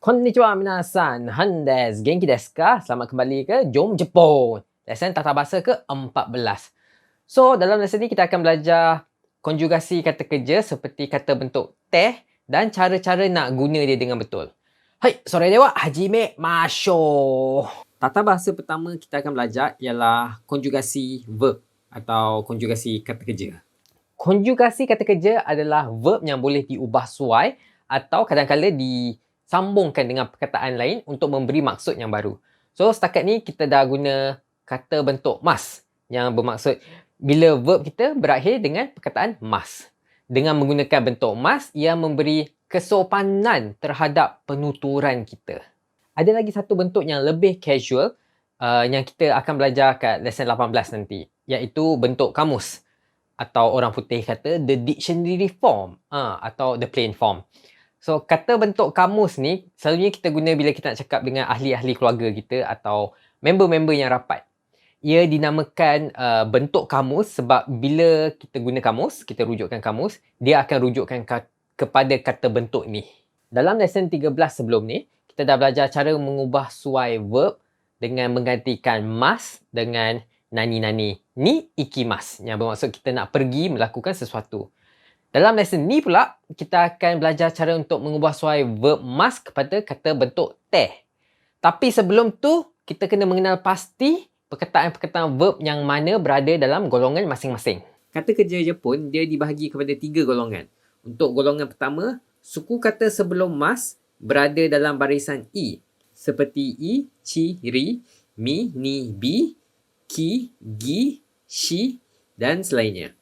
Konnichiwa minasan, han desu, genki desu ka? Selamat kembali ke Jom Jepun. Lesson tata bahasa ke-14. So, dalam lesson ni kita akan belajar konjugasi kata kerja seperti kata bentuk teh dan cara-cara nak guna dia dengan betul. Hai, sore dewa, hajime masho. Tata bahasa pertama kita akan belajar ialah konjugasi verb atau konjugasi kata kerja. Konjugasi kata kerja adalah verb yang boleh diubah suai atau kadang-kadang disambungkan dengan perkataan lain untuk memberi maksud yang baru. So, setakat ni kita dah guna kata bentuk mas yang bermaksud bila verb kita berakhir dengan perkataan mas. Dengan menggunakan bentuk mas, ia memberi kesopanan terhadap penuturan kita. Ada lagi satu bentuk yang lebih casual yang kita akan belajar kat lesson 18 nanti, iaitu bentuk kamus. Atau orang putih kata the dictionary form atau the plain form. So, kata bentuk kamus ni selalunya kita guna bila kita nak cakap dengan ahli-ahli keluarga kita atau member-member yang rapat. Ia dinamakan bentuk kamus sebab bila kita guna kamus, kita rujukkan kamus, dia akan rujukkan kepada kata bentuk ni. Dalam lesson 13 sebelum ni, kita dah belajar cara mengubah suai verb dengan menggantikan mas dengan nani-nani. Ni ikimas, yang bermaksud kita nak pergi melakukan sesuatu. Dalam lesson ni pula, kita akan belajar cara untuk mengubah suai verb mas kepada kata bentuk teh. Tapi sebelum tu, kita kena mengenal pasti perkataan-perkataan verb yang mana berada dalam golongan masing-masing. Kata kerja Jepun, dia dibahagi kepada 3 golongan. Untuk golongan pertama, suku kata sebelum mas berada dalam barisan i. Seperti i, chi, ri, mi, ni, bi, ki, gi, shi dan selainnya.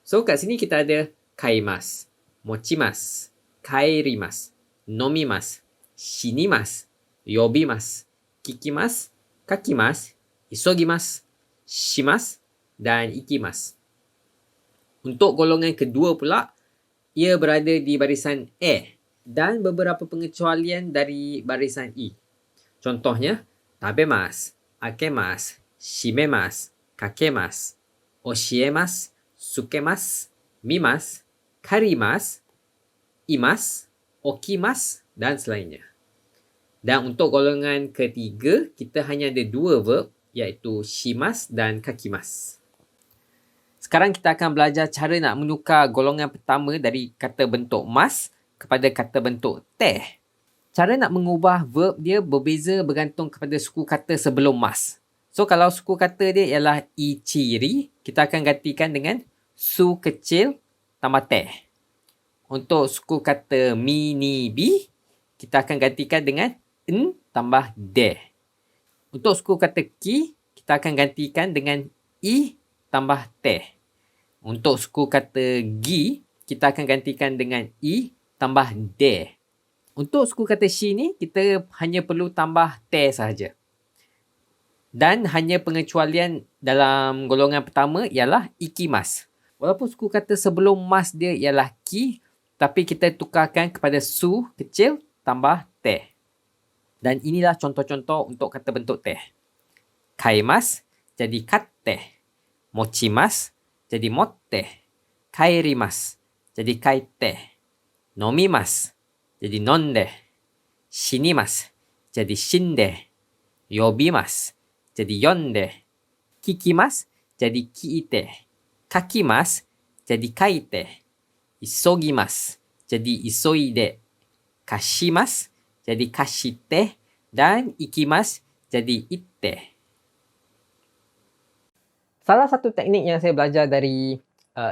So, kat sini kita ada kaimas, mochimas, kairimas, nomimas, shinimas, yobimas, kikimas, kakimas, isogimas, shimas dan ikimas. Untuk golongan kedua pula, ia berada di barisan e dan beberapa pengecualian dari barisan i. Contohnya, tabemas, akemas, shimemas, kakemas, oshiemas, sukemas, mimas, karimas, imas, okimas dan selainnya. Dan untuk golongan ketiga, kita hanya ada 2 verb, iaitu shimas dan kakimas. Sekarang kita akan belajar cara nak menukar golongan pertama dari kata bentuk mas kepada kata bentuk teh. Cara nak mengubah verb dia berbeza bergantung kepada suku kata sebelum mas. So, kalau suku kata dia ialah ichiri, kita akan gantikan dengan su kecil tambah teh. Untuk suku kata mi, ni, bi, kita akan gantikan dengan n tambah de. Untuk suku kata ki, kita akan gantikan dengan i tambah teh. Untuk suku kata gi, kita akan gantikan dengan i tambah de. Untuk suku kata shi ni, kita hanya perlu tambah teh sahaja. Dan hanya pengecualian dalam golongan pertama ialah ikimas. Walaupun suku kata sebelum mas dia ialah ki, tapi kita tukarkan kepada su kecil tambah teh. Dan inilah contoh-contoh untuk kata bentuk teh. Kaimas jadi katteh. Mochimas jadi motteh. Kairimas jadi kaiteh. Nomimas jadi nondeh. Shinimas jadi shindeh. Yobimas jadi yondeh. Kikimas jadi kiiteh. Kakimas jadi kaiteh. Isogimas jadi isoide. Kashimas jadi kashiteh. Dan ikimas jadi itteh. Salah satu teknik yang saya belajar dari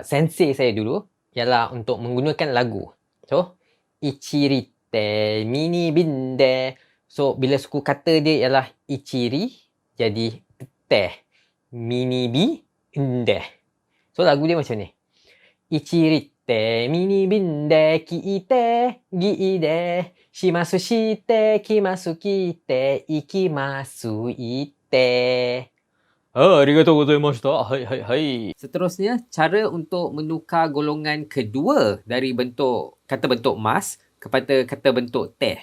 sensei saya dulu ialah untuk menggunakan lagu. So, ichirite, mini binde. So, bila suku kata dia ialah ichiri, jadi teh. Mini bi, inde. So, lagu dia macam ni. Ichirite, mini binde, kiite, giide, shimasu shite, kimasu kite, ikimasu ite. Arigatou gozaimashita. Hai, hai, hai. Seterusnya, cara untuk menukar golongan kedua dari bentuk kata bentuk mas kepada kata bentuk teh.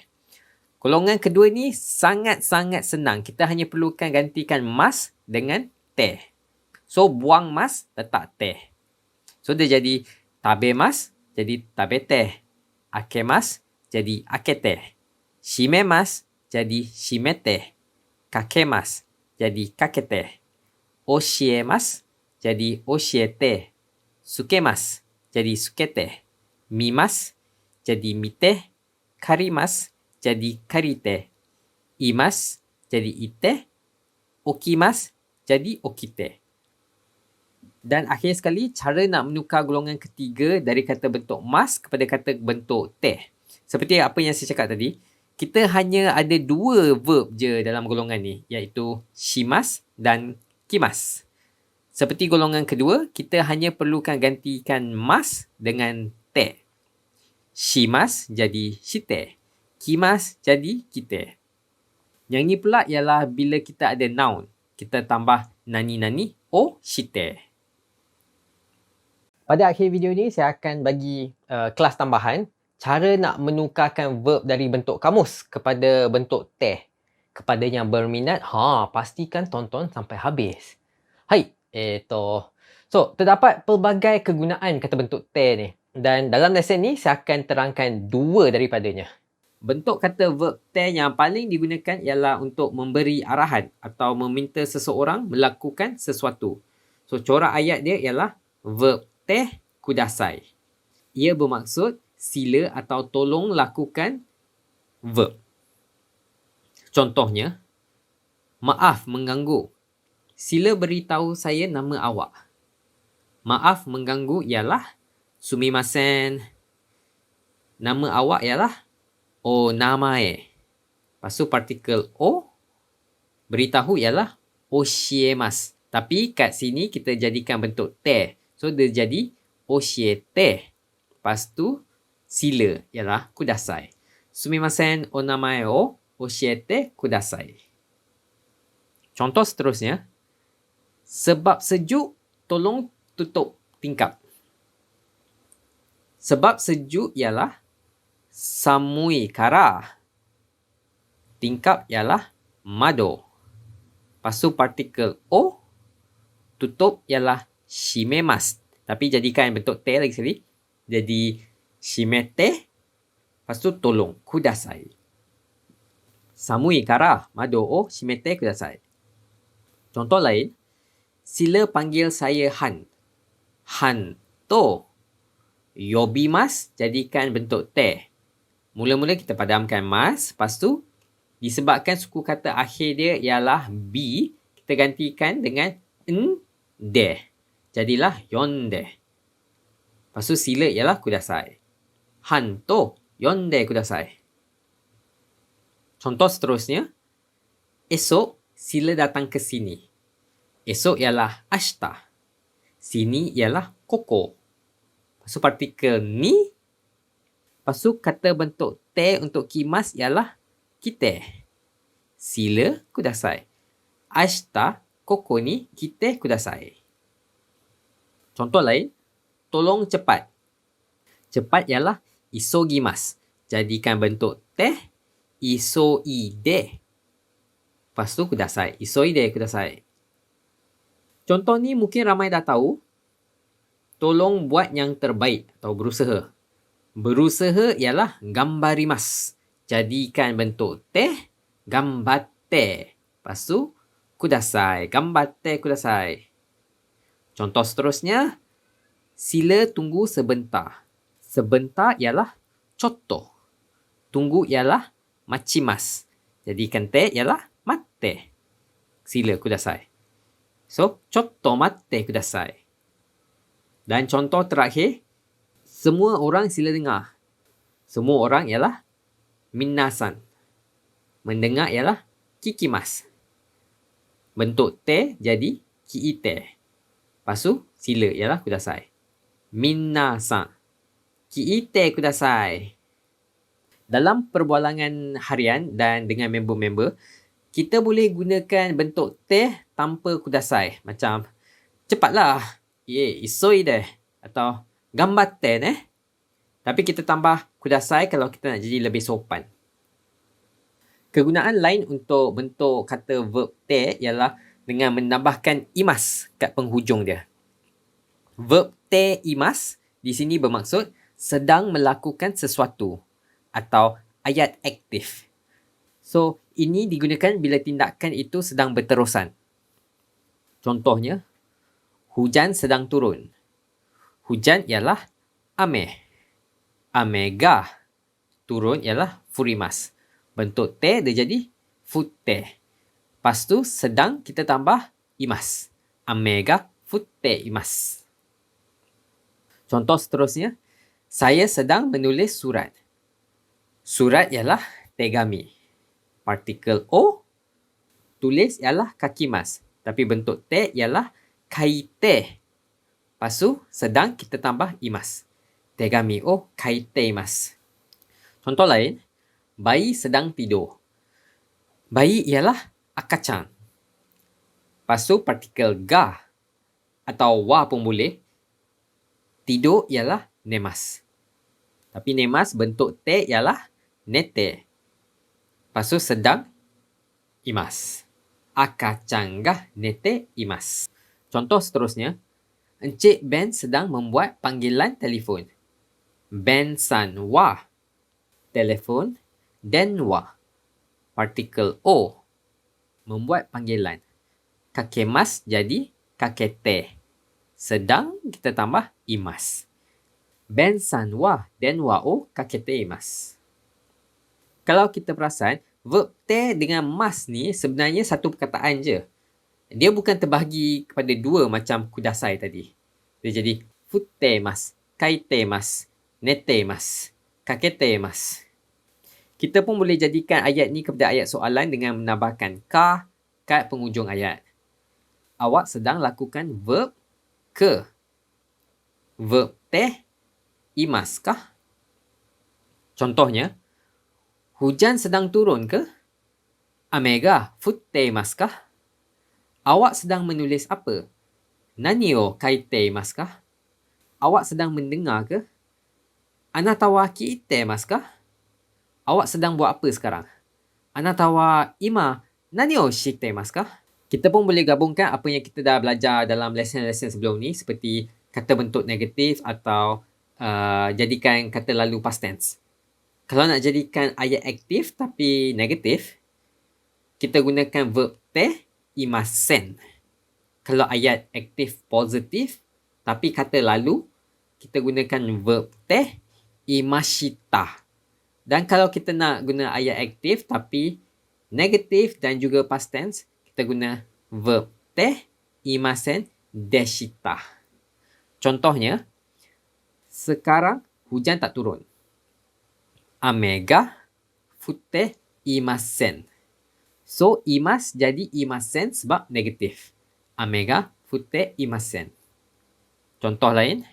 Golongan kedua ni sangat-sangat senang. Kita hanya perlukan gantikan mas dengan teh. So, buang mas, letak teh. So, dia jadi tabe mas, jadi tabe teh. Ake mas, jadi ake teh. Shimemas jadi shimete. Kakemas jadi kakete. Oshiemas jadi oshiete. Sukemas jadi sukete. Mimas jadi mite. Karimas jadi karite. Imas jadi ite. Okimas jadi okite. Dan akhir sekali, cara nak menukar golongan ketiga dari kata bentuk mas kepada kata bentuk teh. Seperti apa yang saya cakap tadi, kita hanya ada dua verb je dalam golongan ni, iaitu shimas dan kimas. Seperti golongan kedua, kita hanya perlukan gantikan mas dengan te. Shimas jadi shite. Kimas jadi kite. Yang ni pula ialah bila kita ada noun. Kita tambah nani-nani o shite. Pada akhir video ni, saya akan bagi kelas tambahan. Cara nak menukarkan verb dari bentuk kamus kepada bentuk teh. Kepada yang berminat, pastikan tonton sampai habis. Hai, So, terdapat pelbagai kegunaan kata bentuk teh ni. Dan dalam lesen ni, saya akan terangkan dua daripadanya. Bentuk kata verb teh yang paling digunakan ialah untuk memberi arahan atau meminta seseorang melakukan sesuatu. So, corak ayat dia ialah verb teh kudasai. Ia bermaksud sila atau tolong lakukan verb. Contohnya, maaf mengganggu. Sila beritahu saya nama awak. Maaf mengganggu ialah sumimasen. Nama awak ialah o namae. Lepas tu partikel o, beritahu ialah oshiemas. Tapi kat sini kita jadikan bentuk te. So, dia jadi oshiete. Lepas tu, sila ialah kudasai. Sumimasen o namae o oshiete kudasai. Contoh seterusnya. Sebab sejuk, tolong tutup tingkap. Sebab sejuk ialah samui kara. Tingkap ialah mado. Lepas tu partikel o, tutup ialah shimemas. Tapi jadikan bentuk te lagi sekali. Jadi shimete. Lepas tu tolong. Kudasai. Samui kara mado o shimete kudasai. Contoh lain. Sila panggil saya Han. Han to. Yobimas jadikan bentuk te. Mula-mula kita padamkan mas. Lepas tu disebabkan suku kata akhir dia ialah B, kita gantikan dengan de. Jadilah yonde. Lepas tu sila ialah kudasai. Han to yonde kudasai. Contoh seterusnya. Esok sila datang ke sini. Esok ialah ashita. Sini ialah koko. Lepas tu partikel ni. Lepas tu kata bentuk te untuk kimas ialah kite. Sila kudasai. Ashita koko ni kite kudasai. Contoh lain. Tolong cepat. Cepat ialah isogimas. Jadikan bentuk te isoide. Lepas tu kudasai. Isoide kudasai. Contoh ni mungkin ramai dah tahu. Tolong buat yang terbaik atau berusaha. Berusaha ialah gambarimas. Jadikan bentuk te gambatte. Lepas tu kudasai. Gambatte kudasai. Contoh seterusnya. Sila tunggu sebentar. Sebentar ialah chotto. Tunggu ialah machimas. Jadikan te ialah matte. Sila kudasai. So, chotto matte kudasai. Dan contoh terakhir. Semua orang sila dengar. Semua orang ialah minasan. Mendengar ialah kikimas. Bentuk te jadi kiite. Lepas tu, sila ialah kudasai. Minasan. Kiite kudasai. Dalam perbualangan harian dan dengan member-member, kita boleh gunakan bentuk te tanpa kudasai. Macam, cepatlah. Isoide. Atau, gambatte ne. Tapi kita tambah kudasai kalau kita nak jadi lebih sopan. Kegunaan lain untuk bentuk kata verb te ialah dengan menambahkan imas kat penghujung dia. Verb te imas di sini bermaksud sedang melakukan sesuatu atau ayat aktif. So, ini digunakan bila tindakan itu sedang berterusan. Contohnya, hujan sedang turun. Hujan ialah ame. Ame ga. Turun ialah furimas. Bentuk te dia jadi futte. Lepas tu sedang kita tambah imas. Ame ga futte imas. Contoh seterusnya, saya sedang menulis surat. Surat ialah tegami. Partikel o, tulis ialah kakimas. Tapi bentuk te ialah kaite. Lepas tu sedang kita tambah imas. Tegami o kaite imas. Contoh lain, bayi sedang tidur. Bayi ialah akacang. Lepas tu partikel ga atau wa pun boleh. Tidur ialah nemas. Tapi nemas bentuk te ialah nete. Lepas tu sedang imas. Akacang ga nete imas. Contoh seterusnya, Encik Ben sedang membuat panggilan telefon. Ben san wa. Telefon denwa. Partikel o. Membuat panggilan. Kakemas jadi kakete. Sedang kita tambah imas. Ben san wa denwa o kakete imas. Kalau kita perasan, verb te dengan mas ni sebenarnya satu perkataan je. Dia bukan terbahagi kepada dua macam kudasai tadi. Dia jadi futte mas, kaite mas, nete mas, kakete mas. Kita pun boleh jadikan ayat ni kepada ayat soalan dengan menambahkan ka kat penghujung ayat. Awak sedang lakukan verb ke. Verb te imas kah? Contohnya, hujan sedang turun ke? Ame ga futte imasu kah? Awak sedang menulis apa? Nani o kaite imasu kah? Awak sedang mendengar ke? Anata wa kiite imasu kah? Awak sedang buat apa sekarang? Anata wa ima nani o shite imasu kah? Kita pun boleh gabungkan apa yang kita dah belajar dalam lesson-lesson sebelum ni seperti kata bentuk negatif atau jadikan kata lalu past tense. Kalau nak jadikan ayat aktif tapi negatif, kita gunakan verb te imasen. Kalau ayat aktif positif tapi kata lalu, kita gunakan verb te imashita. Dan kalau kita nak guna ayat aktif tapi negatif dan juga past tense, kita guna verb te imasen deshita. Contohnya, sekarang hujan tak turun. Ame ga futte imasen. So, imas jadi imasen sebab negatif. Ame ga futte imasen. Contoh lain,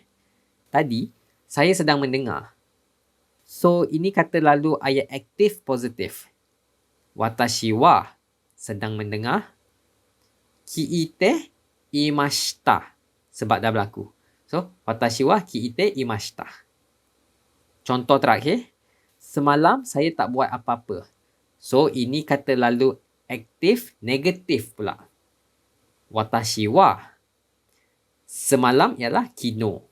tadi saya sedang mendengar. So, ini kata lalu ayat aktif positif. Watashi wa sedang mendengar. Kiite imashita sebab dah berlaku. So, watashi wa kiite imashita. Contoh terakhir, semalam saya tak buat apa-apa. So, ini kata lalu aktif negatif pula. Watashi wa. Semalam ialah kino.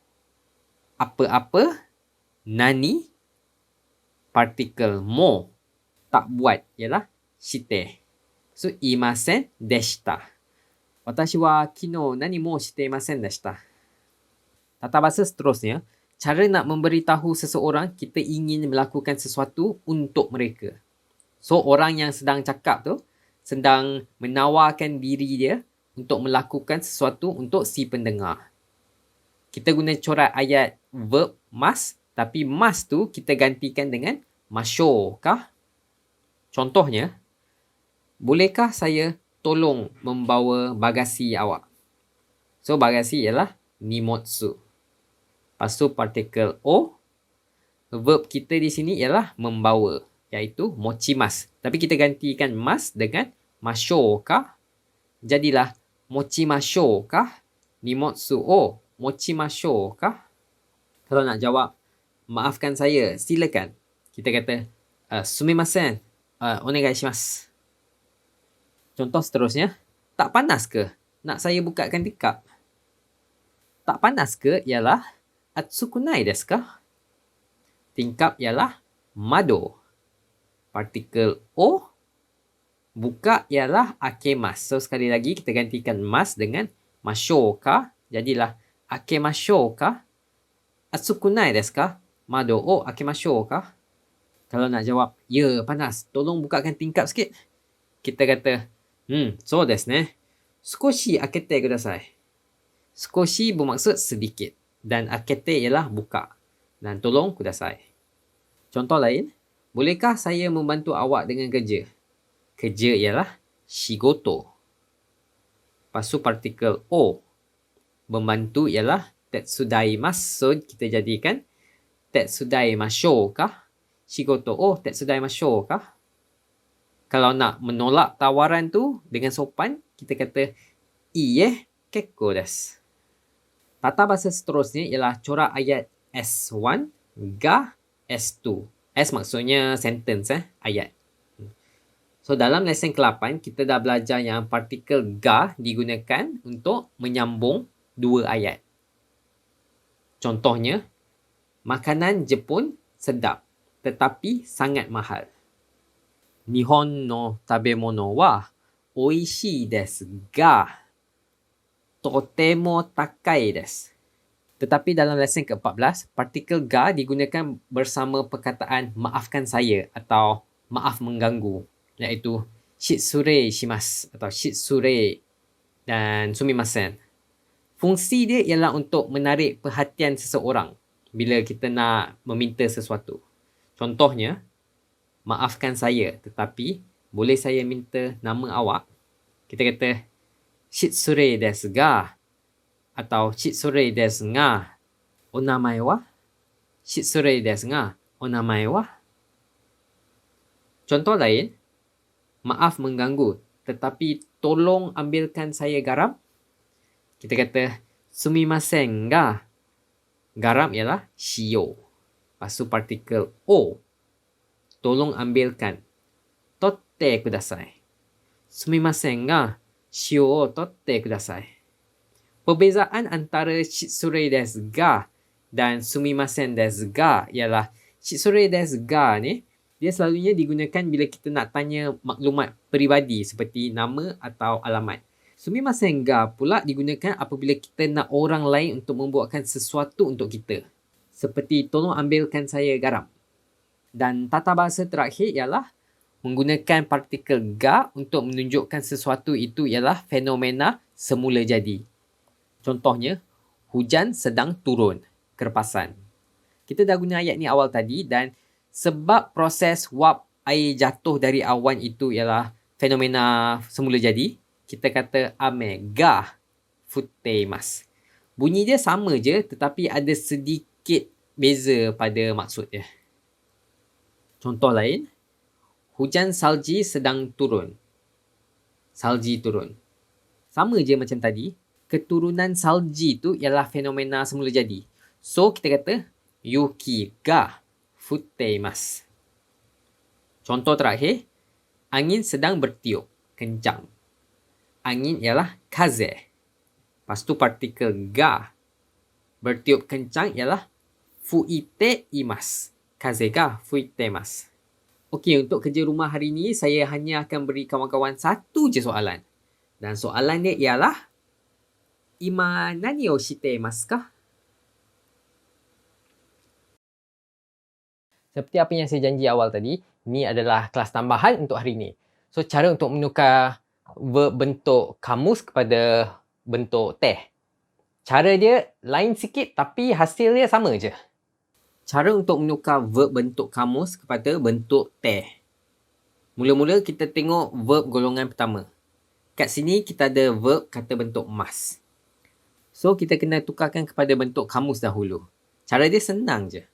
Apa-apa, nani, partikel mo. Tak buat ialah shite. So, imasen deshita. Watashi wa kino nani mo shite imasen deshita. Tata bahasa seterusnya, cara nak memberitahu seseorang kita ingin melakukan sesuatu untuk mereka. So, orang yang sedang cakap tu, sedang menawarkan diri dia untuk melakukan sesuatu untuk si pendengar. Kita guna corak ayat verb mas, tapi mas tu kita gantikan dengan masho kah? Contohnya, bolehkah saya tolong membawa bagasi awak? So, bagasi ialah nimotsu. Lepas tu partikel o, verb kita di sini ialah membawa, iaitu mochimasu. Tapi kita gantikan mas dengan masho kah? Jadilah mochimasho kah? Nimotsu o mochimasho kah? Kalau nak jawab, maafkan saya, silakan. Kita kata, sumimasen, onegai shimasu. Contoh seterusnya, tak panas ke? Nak saya bukakan tikap? Tak panas ke ialah atsukunai desu ka? Tingkap ialah mado. Partikel o, Buka ialah akemasu. So, sekali lagi kita gantikan mas dengan mashou ka. Jadilah akemashou ka? Atsuku nai desu ka? Mado o akemashou ka? Kalau nak jawab, ya panas, tolong bukakan tingkap sikit. Kita kata, so desu ne. Sukoshi akete kudasai. Sukoshi bermaksud sedikit. Dan akete ialah buka. Dan tolong kudasai. Contoh lain, bolehkah saya membantu awak dengan kerja? Kerja ialah shigoto. Lepas tu partikel o. Membantu ialah tetsudaimasu. So, kita jadikan tetsudaimashou ka? Shigoto o tetsudaimashou ka? Kalau nak menolak tawaran tu dengan sopan, kita kata, iye, kekko desu. Tata bahasa seterusnya ialah corak ayat S1 ga S2. S maksudnya sentence, ayat. So, dalam lesen ke-8, kita dah belajar yang partikel ga digunakan untuk menyambung dua ayat. Contohnya, makanan Jepun sedap tetapi sangat mahal. Nihon no tabemono wa oishii desu ga totemo takai desu. Tetapi dalam lesen ke-14, partikel ga digunakan bersama perkataan maafkan saya atau maaf mengganggu, iaitu shitsure shimasu atau shitsure dan sumimasen. Fungsi dia ialah untuk menarik perhatian seseorang bila kita nak meminta sesuatu. Contohnya, maafkan saya tetapi boleh saya minta nama awak? Kita kata shitsure desu ga atau shitsure desu ga onamae wa? Shitsure desu ga onamae wa? Contoh lain, maaf mengganggu tetapi tolong ambilkan saya garam. Kita kata sumimasen ga. Garam ialah shio. Lepas tu partikel o. Tolong ambilkan. Totte kudasai. Sumimasen ga shio o totte kudasai. Perbezaan antara shitsure desu ga dan sumimasen desu ga ialah shitsure desu ga ni dia selalunya digunakan bila kita nak tanya maklumat peribadi seperti nama atau alamat. Sumimasen ga pula digunakan apabila kita nak orang lain untuk membuatkan sesuatu untuk kita. Seperti tolong ambilkan saya garam. Dan tata bahasa terakhir ialah menggunakan partikel ga untuk menunjukkan sesuatu itu ialah fenomena semula jadi. Contohnya, hujan sedang turun, kerpasan. Kita dah guna ayat ni awal tadi dan sebab proses wap air jatuh dari awan itu ialah fenomena semula jadi, kita kata ame ga futteimasu. Bunyi dia sama je tetapi ada sedikit beza pada maksud dia. Contoh lain, hujan salji sedang turun. Salji turun. Sama je macam tadi, keturunan salji tu ialah fenomena semula jadi. So, kita kata yuki ga futteimasu. Contoh terakhir, angin sedang bertiup, kencang. Angin ialah kaze. Lepas tu partikel ga. Bertiup kencang ialah fuite imasu. Kaze ga fuitemasu. Okey, untuk kerja rumah hari ni, saya hanya akan beri kawan-kawan satu je soalan. Dan soalan dia ialah, Ima nani o shite imasu ka? Seperti apa yang saya janji awal tadi, ni adalah kelas tambahan untuk hari ini. So, cara untuk menukar verb bentuk kamus kepada bentuk teh. Cara dia lain sikit tapi hasil dia sama je. Cara untuk menukar verb bentuk kamus kepada bentuk teh. Mula-mula kita tengok verb golongan pertama. Kat sini kita ada verb kata bentuk mas. So, kita kena tukarkan kepada bentuk kamus dahulu. Cara dia senang je.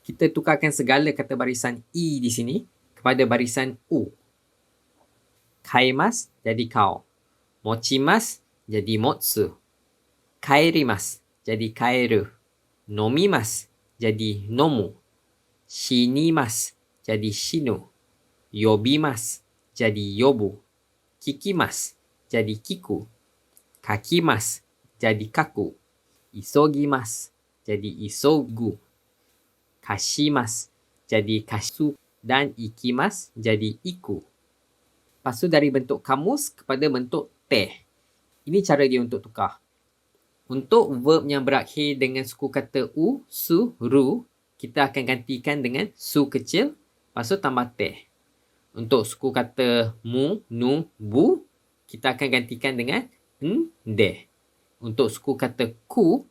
Kita tukarkan segala kata barisan i di sini kepada barisan u. Kaimas jadi kau. Mochimas jadi motsu. Kaerimas jadi kaeru. Nomimas jadi nomu. Shinimas jadi shinu. Yobimas jadi yobu. Kikimas jadi kiku. Kakimas jadi kaku. Isogimas jadi isogu. Kashimas jadi kasu dan ikimas jadi iku. Lepas tu dari bentuk kamus kepada bentuk te. Ini cara dia untuk tukar. Untuk verb yang berakhir dengan suku kata u, su, ru, kita akan gantikan dengan su kecil, lepas tu tambah te. Untuk suku kata mu, nu, bu, kita akan gantikan dengan n, de. Untuk suku kata ku,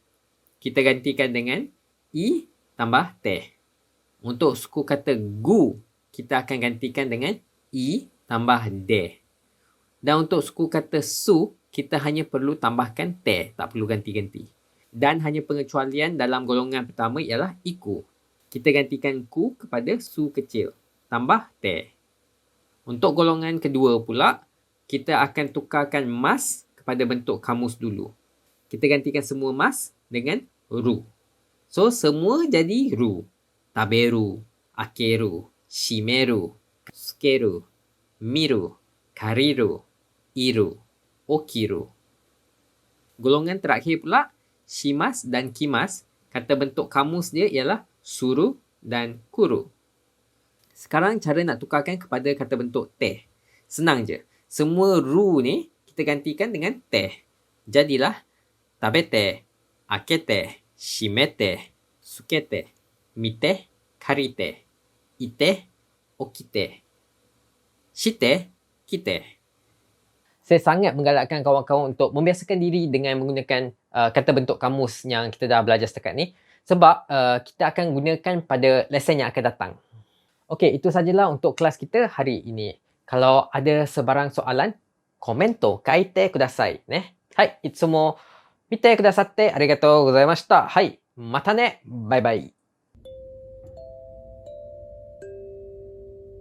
kita gantikan dengan i tambah te. Untuk suku kata gu, kita akan gantikan dengan i tambah de. Dan untuk suku kata su, kita hanya perlu tambahkan te, tak perlu ganti-ganti. Dan hanya pengecualian dalam golongan pertama ialah iku. Kita gantikan ku kepada su kecil, tambah te. Untuk golongan kedua pula, kita akan tukarkan mas kepada bentuk kamus dulu. Kita gantikan semua mas dengan ru. So, semua jadi ru. Taberu, akeru, shimeru, sukeru, miru, kariru, iru, okiru. Golongan terakhir pula, shimas dan kimas, kata bentuk kamus dia ialah suru dan kuru. Sekarang cara nak tukarkan kepada kata bentuk te. Senang je. Semua ru ni kita gantikan dengan te. Jadilah tabete, akete, shimete, sukete, mite, karite, ite, okite, shite, kite. Saya sangat menggalakkan kawan-kawan untuk membiasakan diri dengan menggunakan kata bentuk kamus yang kita dah belajar setakat ni. Sebab kita akan gunakan pada lesen yang akan datang. Okey, itu sajalah untuk kelas kita hari ini. Kalau ada sebarang soalan, komento kaite kudasai. Hai, itsumo mite kudasate arigatou gozaimashita. Hai, mata ne. Bye bye.